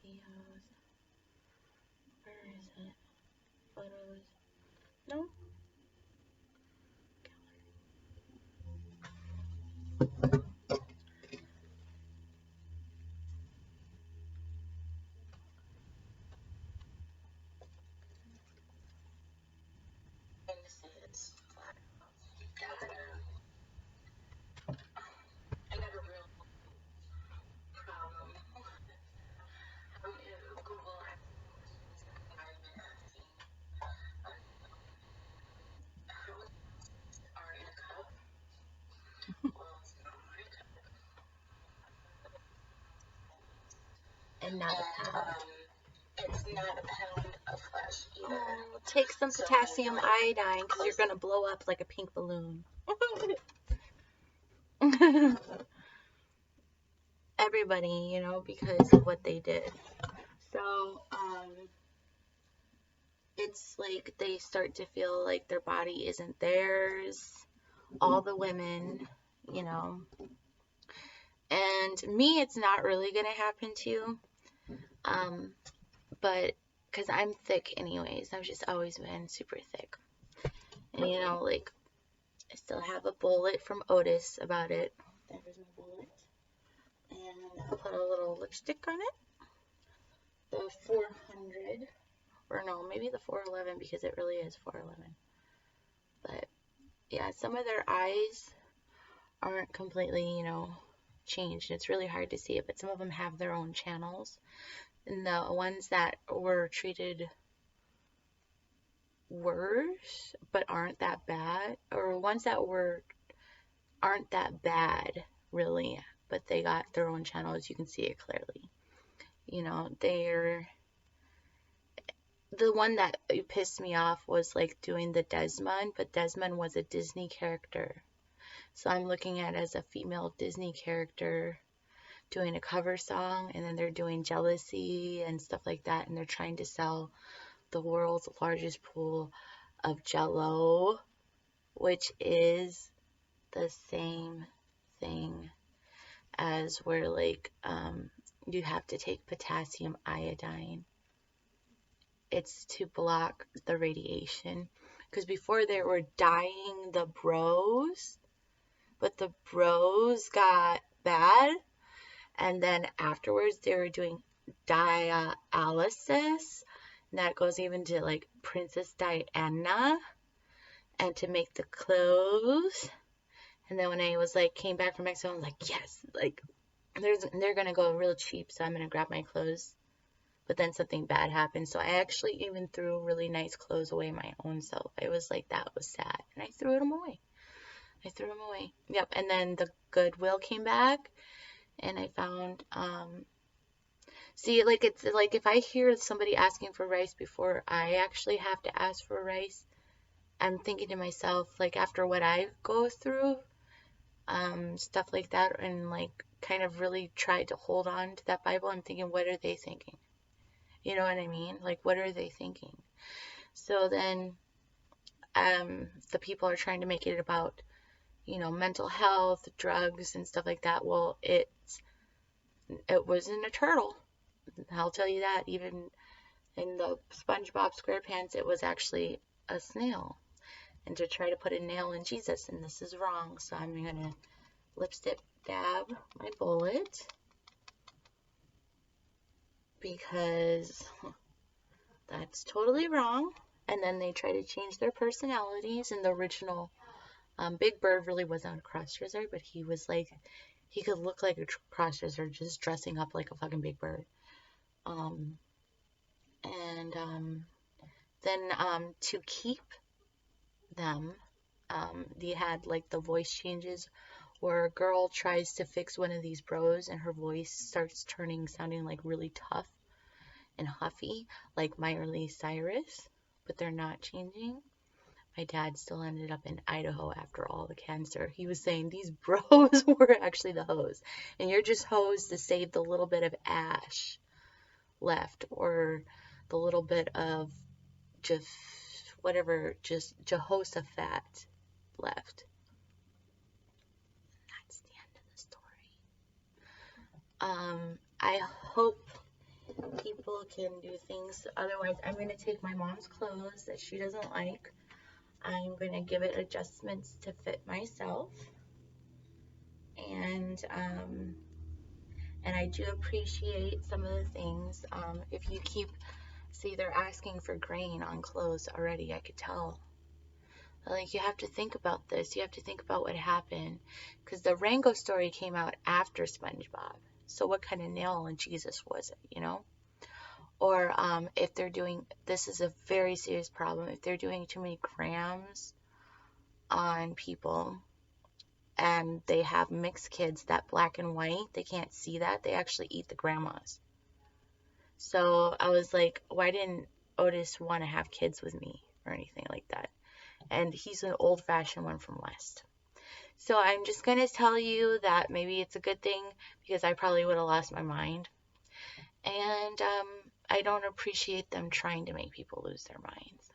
videos, where is it? Photos, no? And not a pound. It's not a pound of flesh either. Oh, take some potassium iodine because you're going to blow up like a pink balloon. Everybody, because of what they did. So, it's like they start to feel like their body isn't theirs. All the women, And me, it's not really going to happen to. But because I'm thick anyways, I've just always been super thick. And I still have a bullet from Otis about it. There's my bullet. And I'll put a little lipstick on it. The 400, or no, maybe the 411 because it really is 411. But yeah, some of their eyes aren't completely, changed. It's really hard to see it, but some of them have their own channels. And the ones that were treated worse but aren't that bad, or ones that aren't that bad really, but they got their own channels, you can see it clearly. They're the one that pissed me off was like doing the Desmond, but Desmond was a Disney character. So I'm looking at it as a female Disney character doing a cover song, and then they're doing Jealousy and stuff like that, and they're trying to sell the world's largest pool of Jello, which is the same thing as where you have to take potassium iodine. It's to block the radiation, because before they were dyeing the bros, but the bros got bad, and then afterwards they were doing dialysis, and that goes even to like Princess Diana, and to make the clothes. And then when I was came back from Mexico, I was like, yes, they're gonna go real cheap, so I'm gonna grab my clothes. But then something bad happened, so I actually even threw really nice clothes away my own self. I was like, that was sad, and I threw them away. Yep. And then the Goodwill came back, and I found see, it's like if I hear somebody asking for rice before I actually have to ask for rice, I'm thinking to myself, after what I go through, stuff like that, and kind of really tried to hold on to that Bible, I'm thinking, what are they thinking? You know what I mean? What are they thinking? So then the people are trying to make it about, mental health, drugs, and stuff like that. Well, it wasn't a turtle. I'll tell you that. Even in the SpongeBob SquarePants, it was actually a snail. And to try to put a nail in Jesus, and this is wrong. So I'm going to lipstick dab my bullet, because that's totally wrong. And then they try to change their personalities. In the original, Big Bird really wasn't a crossdresser, but he was he could look like a crossdresser just dressing up like a fucking Big Bird. Then to keep them, they had the voice changes where a girl tries to fix one of these bros and her voice starts sounding really tough and huffy, like Miley Cyrus, but they're not changing. My dad still ended up in Idaho after all the cancer. He was saying these bros were actually the hoes, and you're just hoes to save the little bit of ash left, or the little bit of just whatever, just Jehoshaphat left. That's the end of the story. I hope people can do things. Otherwise, I'm going to take my mom's clothes that she doesn't like. I'm going to give it adjustments to fit myself. And I do appreciate some of the things. If you keep, see, they're asking for grain on clothes already. I could tell. Like, you have to think about this. You have to think about what happened. Because the Rango story came out after SpongeBob. So what kind of nail in Jesus was it, Or if they're doing, this is a very serious problem, if they're doing too many grams on people and they have mixed kids, that black and white, they can't see that. They actually eat the grandmas. So I was like, why didn't Otis want to have kids with me or anything like that? And he's an old-fashioned one from West. So I'm just going to tell you that maybe it's a good thing because I probably would have lost my mind. And I don't appreciate them trying to make people lose their minds.